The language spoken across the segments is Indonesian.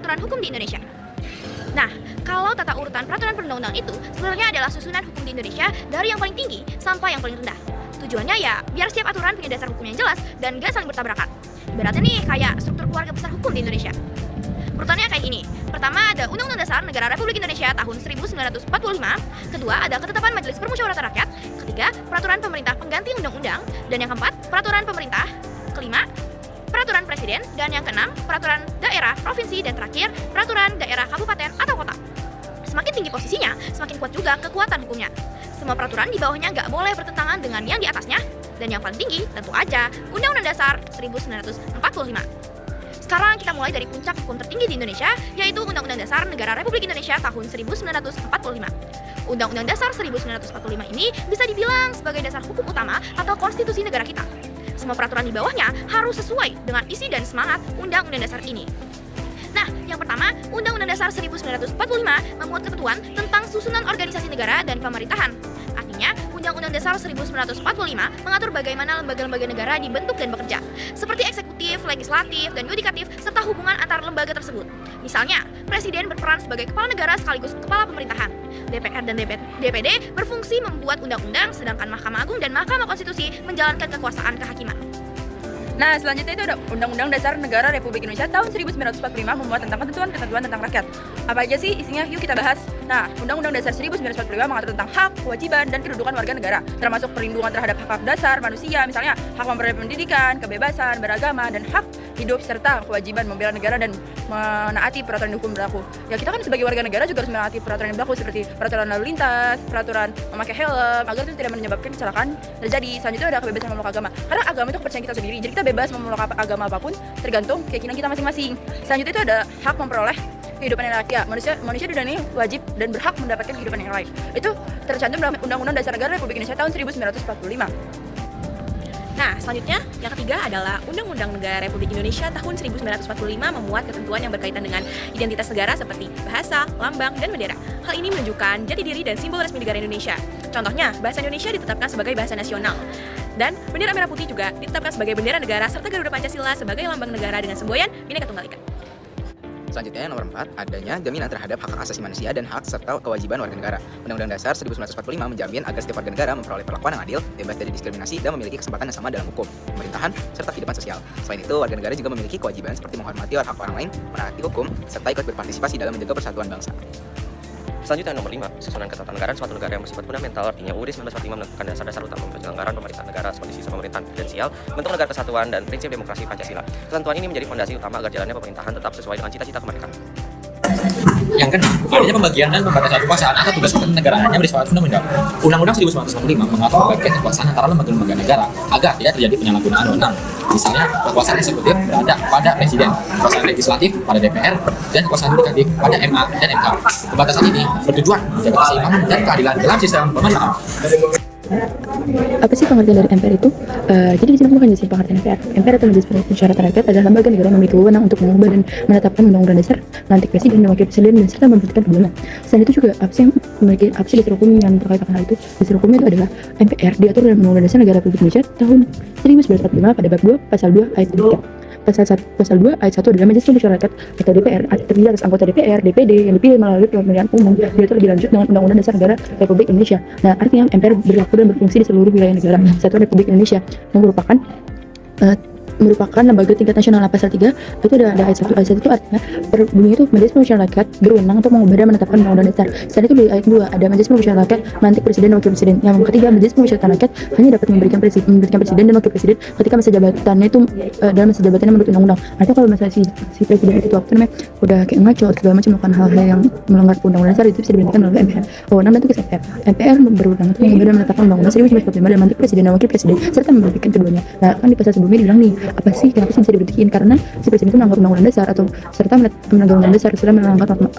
peraturan hukum di Indonesia. Nah, kalau tata urutan peraturan perundang-undang itu sebenarnya adalah susunan hukum di Indonesia dari yang paling tinggi sampai yang paling rendah. Tujuannya ya biar setiap aturan punya dasar hukum yang jelas dan gak saling bertabrakan. Ibaratnya nih kayak struktur keluarga besar hukum di Indonesia. Urutannya kayak gini. Pertama ada Undang-Undang Dasar Negara Republik Indonesia tahun 1945. Kedua ada Ketetapan Majelis Permusyawaratan Rakyat. Ketiga, Peraturan Pemerintah Pengganti Undang-Undang. Dan yang keempat, Peraturan Pemerintah. Kelima, Peraturan Presiden. Dan yang keenam, Peraturan Daerah, Provinsi. Dan terakhir, Peraturan Daerah Kabupaten atau Kota. Semakin tinggi posisinya, semakin kuat juga kekuatan hukumnya. Semua peraturan di bawahnya nggak boleh bertentangan dengan yang di atasnya. Dan yang paling tinggi, tentu aja, Undang-Undang Dasar 1945. Sekarang kita mulai dari puncak hukum tertinggi di Indonesia, yaitu Undang-Undang Dasar Negara Republik Indonesia tahun 1945. Undang-Undang Dasar 1945 ini bisa dibilang sebagai dasar hukum utama atau konstitusi negara kita. Semua peraturan di bawahnya harus sesuai dengan isi dan semangat Undang-Undang Dasar ini. Nah, yang pertama, Undang-Undang Dasar 1945 memuat ketentuan tentang susunan organisasi negara dan pemerintahan. Artinya, Undang-Undang Dasar 1945 mengatur bagaimana lembaga-lembaga negara dibentuk dan bekerja, seperti eksekutif, legislatif, dan yudikatif, serta hubungan antar lembaga tersebut. Misalnya, Presiden berperan sebagai kepala negara sekaligus kepala pemerintahan. DPR dan DPD berfungsi membuat undang-undang, sedangkan Mahkamah Agung dan Mahkamah Konstitusi menjalankan kekuasaan kehakiman. Nah, selanjutnya itu ada Undang-Undang Dasar Negara Republik Indonesia tahun 1945 memuat tentang ketentuan tentang rakyat. Apa aja sih isinya? Yuk kita bahas. Nah, Undang-Undang Dasar 1945 mengatur tentang hak, kewajiban, dan kedudukan warga negara, termasuk perlindungan terhadap hak dasar manusia, misalnya hak memperoleh pendidikan, kebebasan, beragama, dan hak hidup, serta kewajiban membela negara dan menaati peraturan hukum berlaku. Ya, kita kan sebagai warga negara juga harus menaati peraturan yang berlaku, seperti peraturan lalu lintas, peraturan memakai helm, agar itu tidak menyebabkan kecelakaan terjadi. Selanjutnya ada kebebasan memeluk agama. Karena agama itu kepercayaan kita sendiri, jadi kita bebas memeluk agama apapun tergantung keyakinan kita masing-masing. Selanjutnya itu ada hak memperoleh kehidupan yang layak. Ya, manusia di dunia ini wajib dan berhak mendapatkan kehidupan yang layak. Itu tercantum dalam Undang-Undang Dasar Negara Republik Indonesia tahun 1945. Nah, selanjutnya yang ketiga adalah Undang-Undang Negara Republik Indonesia tahun 1945 memuat ketentuan yang berkaitan dengan identitas negara seperti bahasa, lambang, dan bendera. Hal ini menunjukkan jati diri dan simbol resmi negara Indonesia. Contohnya, bahasa Indonesia ditetapkan sebagai bahasa nasional. Dan bendera merah putih juga ditetapkan sebagai bendera negara serta Garuda Pancasila sebagai lambang negara dengan semboyan Bhinneka Tunggal Ika. Selanjutnya, nomor 4, adanya jaminan terhadap hak asasi manusia dan hak serta kewajiban warga negara. Undang-Undang Dasar 1945 menjamin agar setiap warga negara memperoleh perlakuan yang adil, bebas dari diskriminasi, dan memiliki kesempatan yang sama dalam hukum, pemerintahan, serta kehidupan sosial. Selain itu, warga negara juga memiliki kewajiban seperti menghormati hak orang lain, menaati hukum, serta ikut berpartisipasi dalam menjaga persatuan bangsa. Selanjutnya nomor 5, susunan ketatanegaraan suatu negara yang bersifat fundamental. Artinya UUD 1945 menentukan dasar-dasar utama penyelenggaraan pemerintahan negara sebagai sistem pemerintahan presidensial, bentuk negara kesatuan, dan prinsip demokrasi Pancasila. Ketentuan ini menjadi fondasi utama agar jalannya pemerintahan tetap sesuai dengan cita-cita kemerdekaan. Yang keenam, adanya pembagian dan pembatasan kekuasaan atau tugas kenegaraannya bersifat undang-undang. Undang-Undang 1945 mengatur pembagian kekuasaan antara lembaga-lembaga negara agar tidak terjadi penyalahgunaan wewenang. Misalnya, kekuasaan eksekutif berada pada Presiden, kekuasaan legislatif pada DPR, dan kekuasaan yudikatif pada MA dan MK. Pembatasan ini bertujuan menjaga keseimbangan dan keadilan dalam sistem pemerintahan. Apa sih pengertian dari MPR itu? Jadi di sini aku akan jelasin pengertian MPR. MPR atau Majelis Permusyawaratan Rakyat adalah lembaga negara yang memiliki wewenang untuk mengubah dan menetapkan undang-undang dasar, melantik presiden dan wakil presiden, dan serta memberhentikan keduanya. Selain itu juga apa sih dasar hukum yang terkait dengan hal itu? Dasar hukumnya itu adalah MPR diatur dalam Undang-Undang Dasar Negara Republik Indonesia tahun 1945 pada bab 2 pasal 2 ayat 3. Pasal 2 ayat 1 adalah Majelis Permusyawaratan Rakyat atau DPR terdiri atas anggota DPR, DPD yang dipilih melalui pemilihan umum diatur lebih lanjut dengan Undang-Undang Dasar Negara Republik Indonesia. Nah, artinya MPR berlaku dan berfungsi di seluruh wilayah negara Kesatuan Republik Indonesia yang merupakan lembaga tingkat nasional. Pasal 3 itu ada ayat 1. Ayat 1 itu artinya bunyi itu Majelis Permusyawaratan Rakyat berwenang untuk mengubah dan menetapkan undang-undang dasar. Selain itu di ayat 2 ada Majelis Permusyawaratan Rakyat melantik presiden dan wakil presiden. Yang ketiga, Majelis Permusyawaratan Rakyat hanya dapat memberikan presiden dan wakil presiden ketika masa jabatannya itu dalam masa jabatannya menurut undang-undang. Artinya kalau misalnya si presiden itu udah kayak ngaco segala macam melakukan hal-hal yang melanggar undang-undang dasar, itu bisa diberhentikan melalui MPR. Wewenang dan tugas MPR. MPR berwenang untuk mengubah dan menetapkan undang-undang 1945 dan melantik presiden dan wakil presiden serta memberhentikan keduanya. Nah, kan di pasal sebelumnya dibilang nih, apa sih kenapa sih bisa diberhentiin? Karena si presiden itu melanggar undang-undang dasar atau serta melanggar undang dasar serta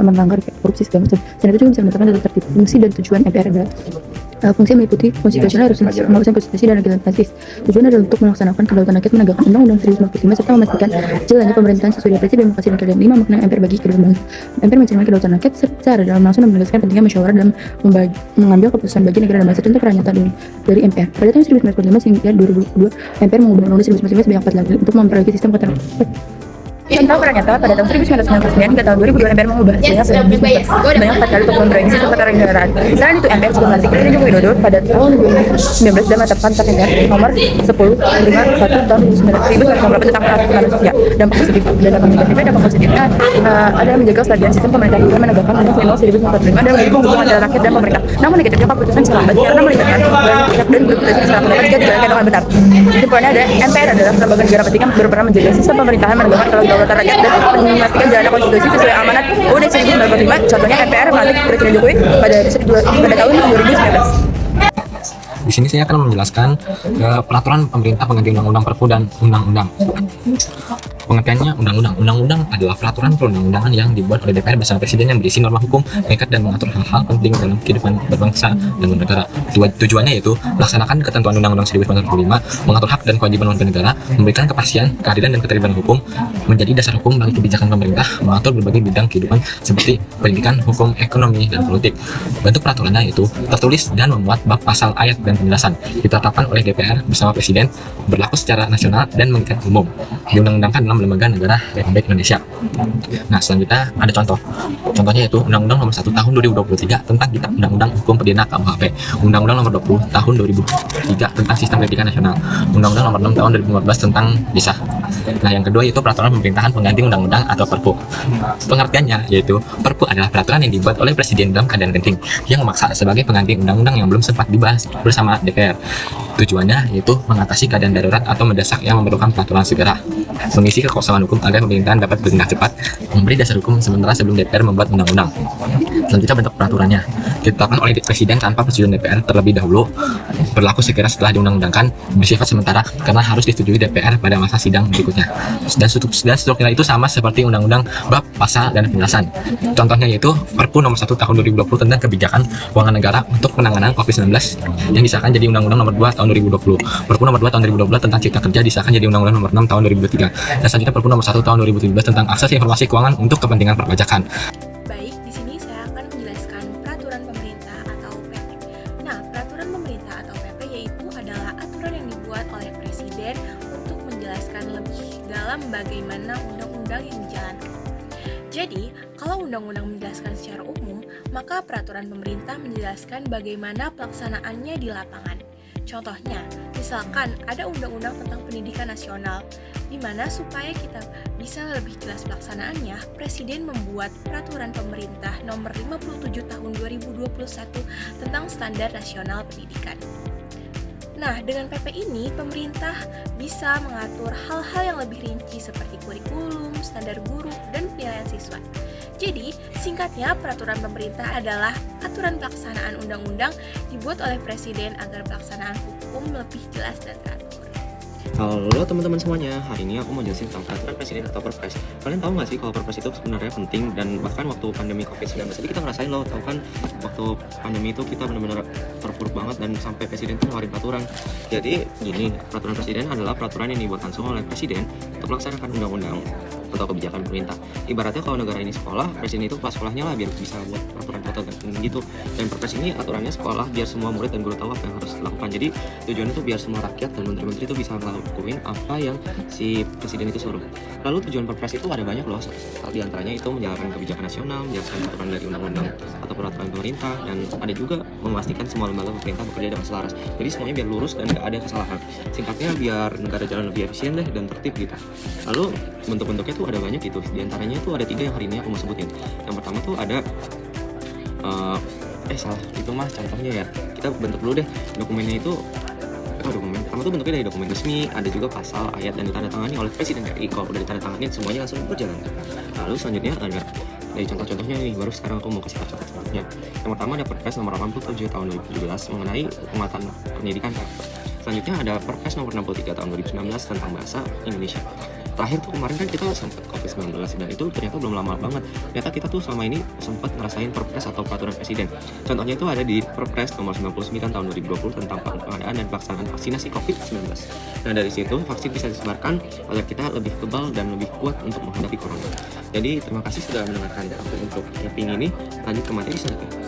melanggar korupsi segala macam. Selain itu juga bisa menetapkan tata tertib. Fungsi dan tujuan MPR adalah fungsi meliputi konstitusional, pengawasan konstitusi dan legislatif. Tujuan adalah untuk melaksanakan kedaulatan rakyat, menegakkan Undang-Undang 1945 serta memastikan jalannya pemerintahan sesuai dengan prinsip demokrasi dan keadilan. 5. Makna MPR bagi kehidupan bangsa. MPR mencerminkan kedaulatan rakyat secara dalam langsung dan menegaskan pentingnya musyawarah dalam mengambil keputusan bagi negara dan bangsa. Contoh peran nyata dari MPR pada tahun 1945 hingga 2022, MPR mengubah Undang-Undang 1945 sebanyak 4 kali untuk memperbaiki sistem Contoh nyata pada tahun 1999 hingga tahun 2002 MPR mengubah hasilnya sebanyak 4 kali untuk memperbaiki sistem ketatanegaraan. Selain itu MPR juga melantik Presiden Joko Widodo pada tahun 2019 dan menetapkan Tata MPR nomor 1051 tahun 1998 tentang hak asasi manusia. Dampak positif dan dampak negatifnya, dampak positifnya ada menjaga kestabilan sistem pemerintahan juga menegakkan Undang-Undang 1945 dan mendukung hubungan antara rakyat dan pemerintah. Namun negatifnya keputusan terlambat karena melibatkan banyak pihak dan berpotensi salah pendapat jika dijalankan dengan benar. Kesimpulannya ada MPR adalah lembaga negara penting yang berperan menjaga sistem pemerintahan, menegakkan kedaulatan rakyat dan memastikan jalannya konstitusi sesuai amanat UUD 1945. Contohnya MPR melantik Presiden Jokowi pada tahun 2019. Di sini saya akan menjelaskan peraturan pemerintah pengganti undang-undang Perpu dan undang-undang. Pengertiannya undang-undang. Undang-undang adalah peraturan perundang-undangan yang dibuat oleh DPR bersama Presiden yang berisi norma hukum, mengikat dan mengatur hal-hal penting dalam kehidupan berbangsa dan bernegara. Tujuannya yaitu melaksanakan ketentuan Undang-Undang 1945, mengatur hak dan kewajiban warga negara, memberikan kepastian, keadilan dan ketertiban hukum, menjadi dasar hukum bagi kebijakan pemerintah, mengatur berbagai bidang kehidupan seperti pendidikan, hukum, ekonomi, dan politik. Bentuk peraturannya itu tertulis dan memuat bab, pasal, ayat, dan penjelasan. Ditetapkan oleh DPR bersama Presiden, berlaku secara nasional dan mengikat umum. Diundang-undangkan dalam lembaga negara Republik Indonesia. Nah, selanjutnya ada contoh. Contohnya yaitu Undang-Undang Nomor 1 Tahun 2023 tentang Kitab Undang-Undang Hukum Pidana KUHP, Undang-Undang Nomor 20 Tahun 2003 tentang Sistem Pendidikan Nasional, Undang-Undang Nomor 6 Tahun 2015 tentang Desa. Nah, yang kedua yaitu peraturan pemerintahan pengganti undang-undang atau Perpu. Pengertiannya yaitu Perpu adalah peraturan yang dibuat oleh Presiden dalam keadaan genting yang memaksa sebagai pengganti undang-undang yang belum sempat dibahas bersama DPR. Tujuannya yaitu mengatasi keadaan darurat atau mendesak yang memerlukan peraturan segera, mengisi kekosongan hukum agar pemerintahan dapat bertindak cepat, memberi dasar hukum sementara sebelum DPR membuat undang-undang. Selanjutnya bentuk peraturannya ditetapkan oleh Presiden tanpa persetujuan DPR terlebih dahulu, berlaku segera setelah diundang-undangkan, bersifat sementara karena harus disetujui DPR pada masa sidang berikutnya. Dan strukturnya itu sama seperti undang-undang bab, pasal, dan penjelasan. Contohnya yaitu Perpu Nomor 1 Tahun 2020 tentang kebijakan keuangan negara untuk penanganan COVID-19 yang disahkan jadi Undang-Undang Nomor 2 Tahun 2020. Perpu Nomor 2 Tahun 2012 tentang Cipta Kerja disahkan jadi Undang-Undang Nomor 6 Tahun 2023. Dan selanjutnya Perpu Nomor 1 Tahun 2017 tentang akses informasi keuangan untuk kepentingan perpajakan. Baik, di sini saya akan menjelaskan peraturan pemerintah atau PP. Nah, peraturan pemerintah atau PP yaitu adalah aturan yang dibuat oleh Presiden untuk menjelaskan lebih dalam bagaimana undang-undang yang dijalankan. Jadi, kalau undang-undang menjelaskan secara umum, maka peraturan pemerintah menjelaskan bagaimana pelaksanaannya di lapangan. Contohnya, misalkan ada undang-undang tentang pendidikan nasional, di mana supaya kita bisa lebih jelas pelaksanaannya, Presiden membuat peraturan pemerintah nomor 57 tahun 2021 tentang standar nasional pendidikan. Nah, dengan PP ini, pemerintah bisa mengatur hal-hal yang lebih rinci seperti kurikulum, standar guru, dan penilaian siswa. Jadi, singkatnya, peraturan pemerintah adalah aturan pelaksanaan undang-undang dibuat oleh Presiden agar pelaksanaan hukum lebih jelas dan teratur. Halo teman-teman semuanya, hari ini aku mau jelasin tentang peraturan presiden atau perpres. Kalian tahu nggak sih kalau perpres itu sebenarnya penting, dan bahkan waktu pandemi COVID-19 jadi kita ngerasain loh, tahu kan waktu pandemi itu kita benar-benar terpuruk banget dan sampai presiden tuh ngeluarin peraturan. Jadi gini, peraturan presiden adalah peraturan yang dibuat langsung oleh presiden untuk melaksanakan undang-undang atau kebijakan pemerintah. Ibaratnya kalau negara ini sekolah, presiden itu pas sekolahnya lah biar bisa buat peraturan-peraturan gitu. Dan perpres ini aturannya sekolah biar semua murid dan guru tahu apa yang harus dilakukan. Jadi tujuannya itu biar semua rakyat dan menteri-menteri itu bisa ngelakuin apa yang si presiden itu suruh. Lalu tujuan perpres itu ada banyak loh. Salah di antaranya itu menjalankan kebijakan nasional, menjalankan aturan dari undang-undang atau peraturan pemerintah, dan ada juga memastikan semua lembaga pemerintah bekerja dengan selaras. Jadi semuanya biar lurus dan gak ada kesalahan. Singkatnya biar negara jalan lebih efisien deh dan tertib gitu. Lalu bentuk-bentuknya tuh ada banyak gitu. Di antaranya tuh ada 3 yang hari ini aku mau sebutin. Yang pertama tuh ada salah itu mah contohnya ya. Kita bentuk dulu deh dokumennya itu. Dokumen pertama tuh bentuknya dari dokumen resmi, ada juga pasal, ayat, dan ditandatangani oleh Presiden RI. Kalau udah ditandatangani semuanya langsung berjalan. Lalu selanjutnya ada dari contoh-contohnya nih, baru sekarang aku mau kasih tahu contoh-contohnya. Yang pertama ada Perpres nomor 87 tahun 2017 mengenai penguatan pendidikan karakter. Selanjutnya ada Perpres nomor 63 tahun 2019 tentang bahasa Indonesia. Terakhir tuh kemarin kan kita sempat COVID-19 dan itu ternyata belum lama banget. Ternyata kita tuh selama ini sempat ngerasain Perpres atau peraturan presiden. Contohnya itu ada di Perpres nomor 99 tahun 2020 tentang pengadaan dan pelaksanaan vaksinasi COVID-19. Nah, dari situ vaksin bisa disebarkan agar kita lebih kebal dan lebih kuat untuk menghadapi corona. Jadi terima kasih sudah mendengarkan aku untuk tapping ini. Lanjut ke materi selanjutnya.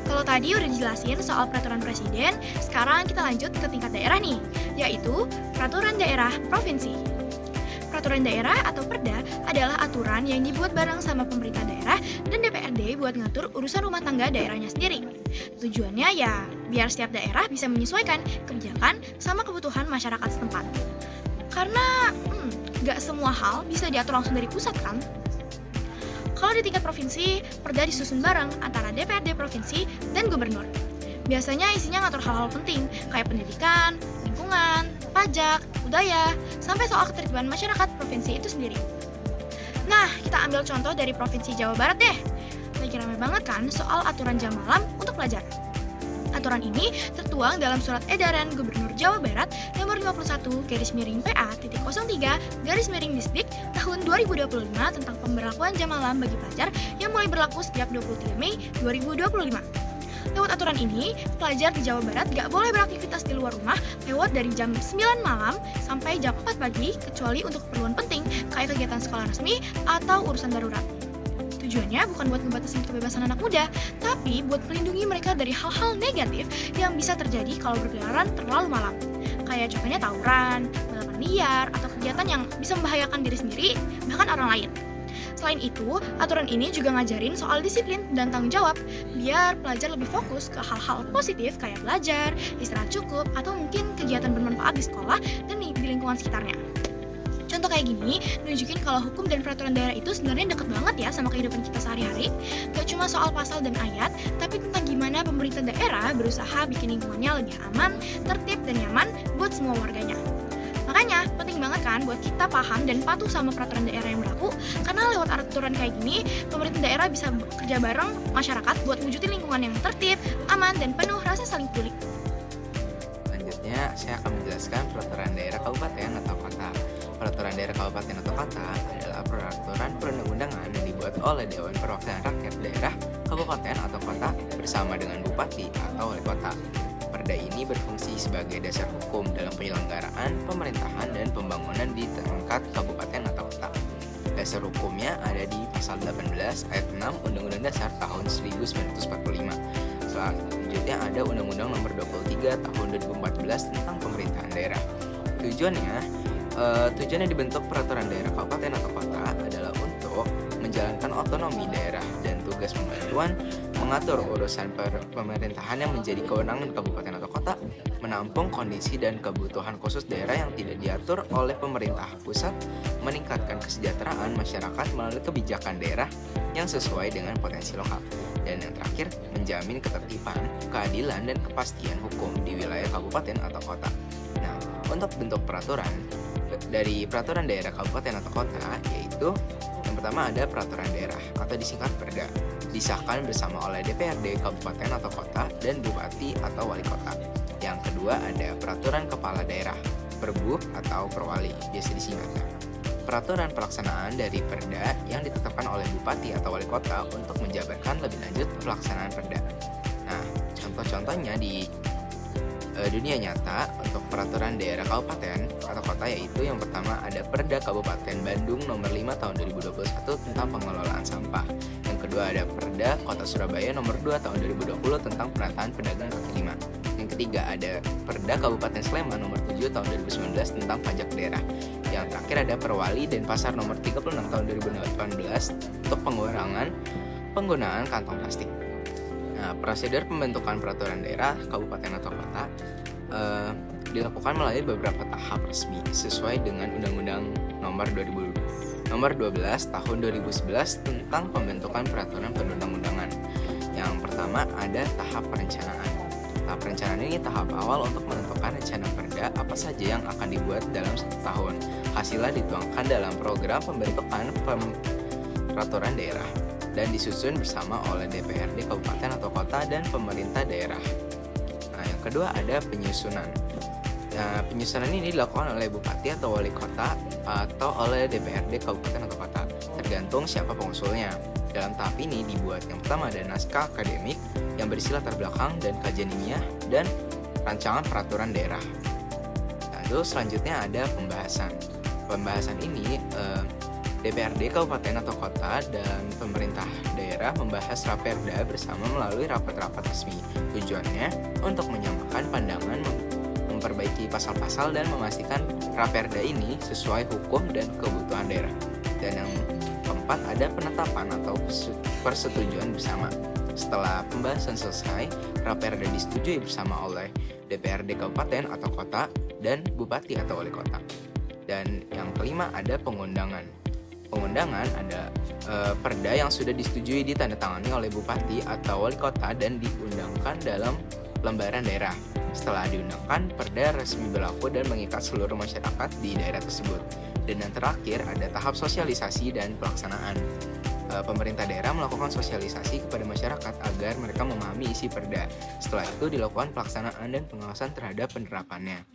Kalau tadi udah dijelasin soal peraturan presiden, sekarang kita lanjut ke tingkat daerah nih, yaitu peraturan daerah provinsi. Peraturan daerah atau Perda adalah aturan yang dibuat bareng sama pemerintah daerah dan DPRD buat ngatur urusan rumah tangga daerahnya sendiri. Tujuannya ya biar setiap daerah bisa menyesuaikan kebijakan sama kebutuhan masyarakat setempat. Karena nggak semua hal bisa diatur langsung dari pusat kan? Kalau di tingkat provinsi, Perda disusun bareng antara DPRD provinsi dan gubernur. Biasanya isinya ngatur hal-hal penting kayak pendidikan, lingkungan, pajak, budaya, sampai soal ketertiban masyarakat provinsi itu sendiri. Nah, kita ambil contoh dari Provinsi Jawa Barat deh. Lagi ramai banget kan soal aturan jam malam untuk pelajar. Aturan ini tertuang dalam Surat Edaran Gubernur Jawa Barat nomor 51/PA.03/Distrik tahun 2025 tentang pemberlakuan jam malam bagi pelajar yang mulai berlaku sejak 23 Mei 2025. Lewat aturan ini, pelajar di Jawa Barat gak boleh beraktivitas di luar rumah lewat dari jam 9 malam sampai jam 4 pagi kecuali untuk keperluan penting kayak kegiatan sekolah resmi atau urusan darurat. Tujuannya bukan buat ngebatasin kebebasan anak muda, tapi buat melindungi mereka dari hal-hal negatif yang bisa terjadi kalau berkeliaran terlalu malam. Kayak contohnya tawuran, balapan liar, atau kegiatan yang bisa membahayakan diri sendiri, bahkan orang lain. Selain itu, aturan ini juga ngajarin soal disiplin dan tanggung jawab, biar pelajar lebih fokus ke hal-hal positif kayak belajar, istirahat cukup, atau mungkin kegiatan bermanfaat di sekolah dan di lingkungan sekitarnya. Contoh kayak gini, nunjukin kalau hukum dan peraturan daerah itu sebenarnya deket banget ya sama kehidupan kita sehari-hari. Gak cuma soal pasal dan ayat, tapi tentang gimana pemerintah daerah berusaha bikin lingkungannya lebih aman, tertib, dan nyaman buat semua warganya. Makanya, penting banget kan buat kita paham dan patuh sama peraturan daerah yang berlaku, karena lewat aturan kayak gini, pemerintah daerah bisa bekerja bareng masyarakat buat wujudin lingkungan yang tertib, aman, dan penuh rasa saling peduli. Selanjutnya, saya akan menjelaskan peraturan daerah kabupaten atau kota. Peraturan daerah kabupaten atau kota adalah peraturan perundang-undangan yang dibuat oleh Dewan Perwakilan Rakyat Daerah, Kabupaten atau Kota bersama dengan Bupati atau Wali Kota. Perda ini berfungsi sebagai dasar hukum dalam penyelenggaraan, pemerintahan, dan pembangunan di tingkat kabupaten atau kota. Dasar hukumnya ada di pasal 18 ayat 6 Undang-Undang Dasar tahun 1945. Selanjutnya ada Undang-Undang Nomor 23 tahun 2014 tentang pemerintahan daerah. Tujuannya dibentuk peraturan daerah kabupaten atau kota adalah untuk menjalankan otonomi daerah dan tugas pembantuan, mengatur urusan pemerintahan yang menjadi kewenangan kabupaten atau kota, menampung kondisi dan kebutuhan khusus daerah yang tidak diatur oleh pemerintah pusat, meningkatkan kesejahteraan masyarakat melalui kebijakan daerah yang sesuai dengan potensi lokal, dan yang terakhir, menjamin ketertiban, keadilan, dan kepastian hukum di wilayah kabupaten atau kota. Nah, untuk bentuk peraturan dari peraturan daerah kabupaten atau kota, yaitu yang pertama ada peraturan daerah atau disingkat Perda, disahkan bersama oleh DPRD kabupaten atau kota dan bupati atau wali kota. Yang kedua ada peraturan kepala daerah, Perbu atau Perwali, biasa disingkat. Peraturan pelaksanaan dari Perda yang ditetapkan oleh bupati atau wali kota untuk menjabarkan lebih lanjut pelaksanaan Perda. Nah, contoh-contohnya di dunia nyata untuk peraturan daerah kabupaten atau kota, yaitu yang pertama ada Perda Kabupaten Bandung nomor 5 tahun 2021 tentang pengelolaan sampah. Yang kedua ada Perda Kota Surabaya nomor 2 tahun 2020 tentang penataan pedagang kaki lima. Yang ketiga ada Perda Kabupaten Sleman nomor 7 tahun 2019 tentang pajak daerah. Yang terakhir ada Perwali Denpasar nomor 36 tahun 2018 untuk pengurangan penggunaan kantong plastik. Nah, prosedur pembentukan peraturan daerah, kabupaten atau kota dilakukan melalui beberapa tahap resmi sesuai dengan Undang-Undang Nomor 12 Tahun 2011 tentang pembentukan peraturan perundang-undangan. Yang pertama ada tahap perencanaan. Tahap perencanaan ini tahap awal untuk menentukan rencana perda apa saja yang akan dibuat dalam 1 tahun. Hasilnya dituangkan dalam program pembentukan peraturan daerah dan disusun bersama oleh DPRD kabupaten atau kota dan pemerintah daerah. Nah, yang kedua ada penyusunan. Nah, penyusunan ini dilakukan oleh bupati atau wali kota atau oleh DPRD kabupaten atau kota, tergantung siapa pengusulnya. Dalam tahap ini dibuat yang pertama ada naskah akademik yang berisi latar belakang dan kajian ilmiah dan rancangan peraturan daerah. Lalu selanjutnya ada pembahasan. Pembahasan ini DPRD kabupaten atau kota dan pemerintah daerah membahas raperda bersama melalui rapat-rapat resmi. Tujuannya untuk menyamakan pandangan memperbaiki pasal-pasal dan memastikan Raperda ini sesuai hukum dan kebutuhan daerah. Dan yang keempat ada penetapan atau persetujuan bersama. Setelah pembahasan selesai, Raperda disetujui bersama oleh DPRD kabupaten atau kota dan bupati atau wali kota. Dan yang kelima ada pengundangan. Pengundangan ada perda yang sudah disetujui ditandatangani oleh bupati atau wali kota dan diundangkan dalam lembaran daerah. Setelah diundangkan, perda resmi berlaku dan mengikat seluruh masyarakat di daerah tersebut. Dan yang terakhir ada tahap sosialisasi dan pelaksanaan. Pemerintah daerah melakukan sosialisasi kepada masyarakat agar mereka memahami isi perda. Setelah itu dilakukan pelaksanaan dan pengawasan terhadap penerapannya.